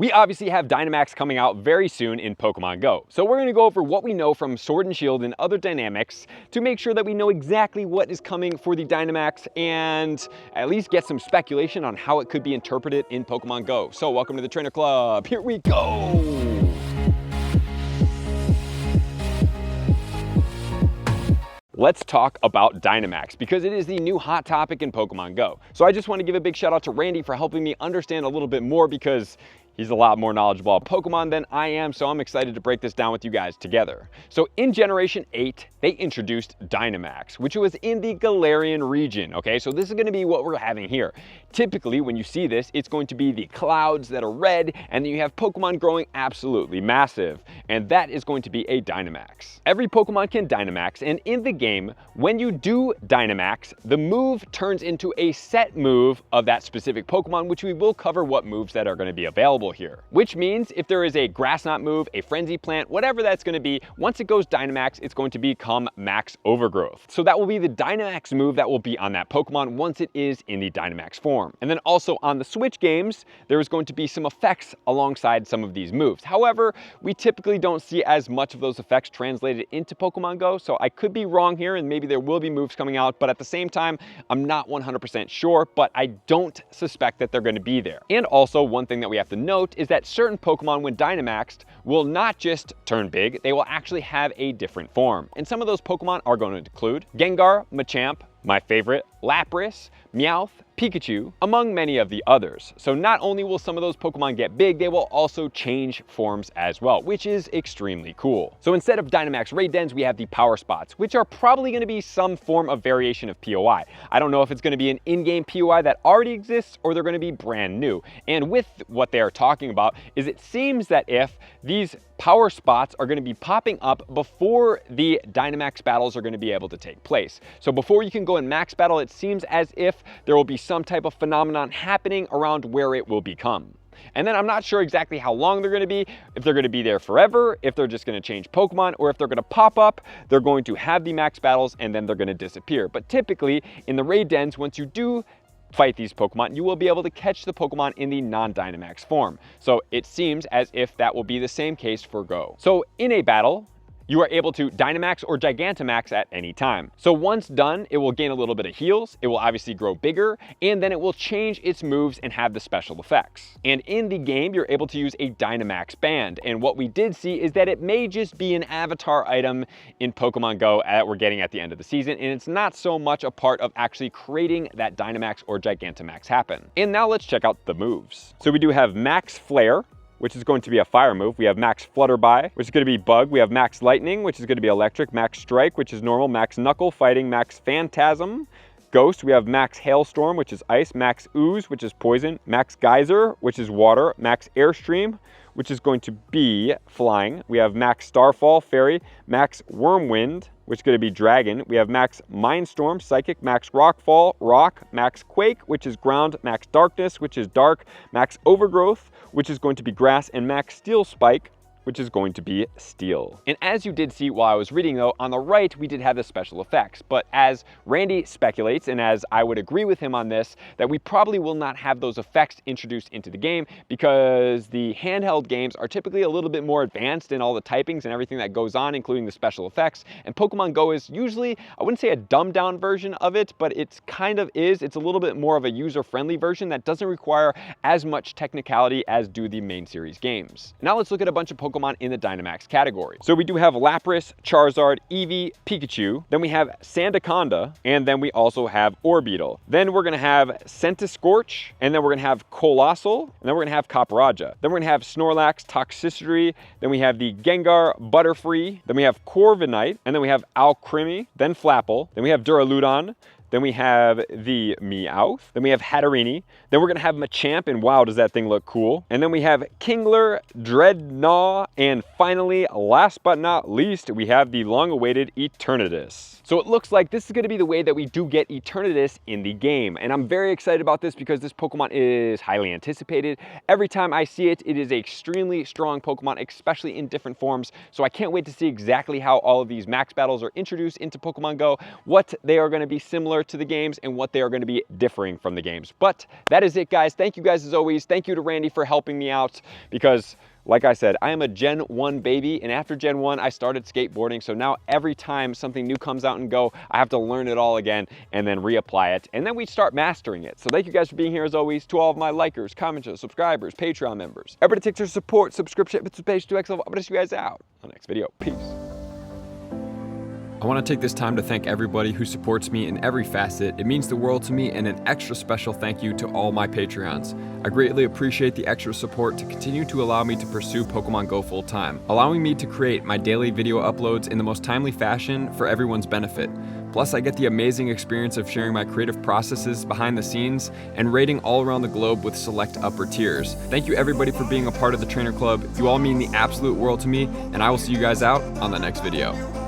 We obviously have Dynamax coming out very soon in Pokemon Go. So we're going to go over what we know from Sword and Shield and other Dynamax to make sure that we know exactly what is coming for the Dynamax and at least get some speculation on how it could be interpreted in Pokemon Go. So welcome to the Trainer Club. Here we go. Let's talk about Dynamax because it is the new hot topic in Pokemon Go. So I just want to give a big shout out to Randy for helping me understand a little bit more because he's a lot more knowledgeable about Pokemon than I am, so I'm excited to break this down with you guys together. So in Generation 8, they introduced Dynamax, which was in the Galarian region, okay? So this is gonna be what we're having here. Typically, when you see this, it's going to be the clouds that are red, and then you have Pokemon growing absolutely massive, and that is going to be a Dynamax. Every Pokemon can Dynamax, and in the game, when you do Dynamax, the move turns into a set move of that specific Pokemon, which we will cover what moves that are gonna be available here. Which means if there is a Grass Knot move, a Frenzy Plant, whatever that's going to be, once it goes Dynamax, it's going to become Max Overgrowth. So that will be the Dynamax move that will be on that Pokemon once it is in the Dynamax form. And then also on the Switch games, there is going to be some effects alongside some of these moves. However, we typically don't see as much of those effects translated into Pokemon Go, so I could be wrong here and maybe there will be moves coming out, but at the same time, I'm not 100% sure, but I don't suspect that they're going to be there. And also, one thing that we have to note is that certain Pokemon, when Dynamaxed, will not just turn big, they will actually have a different form. And some of those Pokemon are going to include Gengar, Machamp, my favorite, Lapras, Meowth, Pikachu, among many of the others. So not only will some of those Pokemon get big, they will also change forms as well, which is extremely cool. So instead of Dynamax Raid Dens, we have the Power Spots, which are probably going to be some form of variation of POI. I don't know if it's going to be an in-game POI that already exists or they're going to be brand new. And with what they are talking about is it seems that if these Power Spots are going to be popping up before the Dynamax battles are going to be able to take place. So before you can go in max battle, it seems as if there will be some type of phenomenon happening around where it will become. And then I'm not sure exactly how long they're going to be, if they're going to be there forever, if they're just going to change Pokemon, or if they're going to pop up, they're going to have the max battles and then they're going to disappear. But typically in the raid dens, once you do fight these Pokemon, you will be able to catch the Pokemon in the non-Dynamax form. So it seems as if that will be the same case for Go. So in a battle, you are able to Dynamax or Gigantamax at any time. So once done, it will gain a little bit of heals, it will obviously grow bigger, and then it will change its moves and have the special effects. And in the game, you're able to use a Dynamax Band. And what we did see is that it may just be an avatar item in Pokemon Go that we're getting at the end of the season, and it's not so much a part of actually creating that Dynamax or Gigantamax happen. And now let's check out the moves. So we do have Max Flare, which is going to be a fire move. We have Max Flutterby, which is going to be bug. We have Max Lightning, which is going to be electric. Max Strike, which is normal. Max Knuckle, fighting. Max Phantasm, Ghost. We have Max Hailstorm, which is ice. Max Ooze, which is poison. Max Geyser, which is water. Max Airstream, which is going to be flying. We have Max Starfall, fairy. Max Whirlwind, which is going to be dragon. We have Max Mindstorm, psychic. Max Rockfall, rock. Max Quake, which is ground. Max Darkness, which is dark. Max Overgrowth, which is going to be grass. And Max Steel Spike, which is going to be steel. And as you did see while I was reading though, on the right, we did have the special effects. But as Randy speculates, and as I would agree with him on this, that we probably will not have those effects introduced into the game because the handheld games are typically a little bit more advanced in all the typings and everything that goes on, including the special effects. And Pokemon Go is usually, I wouldn't say a dumbed down version of it, but it's kind of is. It's a little bit more of a user-friendly version that doesn't require as much technicality as do the main series games. Now let's look at a bunch of Pokemon in the Dynamax category. So we do have Lapras, Charizard, Eevee, Pikachu. Then we have Sandaconda, and then we also have Orbeetle. Then we're gonna have Centiskorch, and then we're gonna have Colossal, and then we're gonna have Capraja. Then we're gonna have Snorlax, Toxicity. Then we have the Gengar, Butterfree. Then we have Corviknight, and then we have Alcremie, then Flapple. Then we have Duraludon. Then we have the Meowth. Then we have Hatterene. Then we're gonna have Machamp, and wow, does that thing look cool. And then we have Kingler, Dreadnought, and finally, last but not least, we have the long-awaited Eternatus. So it looks like this is gonna be the way that we do get Eternatus in the game. And I'm very excited about this because this Pokemon is highly anticipated. Every time I see it, it is an extremely strong Pokemon, especially in different forms. So I can't wait to see exactly how all of these max battles are introduced into Pokemon Go, what they are gonna be similar similar to the games and what they are going to be differing from the games. But that is it, guys. Thank you guys as always. Thank you to Randy for helping me out because, like I said, I am a Gen 1 baby, and after Gen 1, I started skateboarding, so now every time something new comes out and go, I have to learn it all again and then reapply it, and then we start mastering it. So thank you guys for being here as always. To all of my likers, commenters, subscribers, Patreon members, everybody takes your support, subscription, it's page 2X level. I'm gonna see you guys out on the next video. Peace. I want to take this time to thank everybody who supports me in every facet. It means the world to me, and an extra special thank you to all my Patreons. I greatly appreciate the extra support to continue to allow me to pursue Pokemon Go full time, allowing me to create my daily video uploads in the most timely fashion for everyone's benefit. Plus, I get the amazing experience of sharing my creative processes behind the scenes and raiding all around the globe with select upper tiers. Thank you everybody for being a part of the Trainer Club. You all mean the absolute world to me, and I will see you guys out on the next video.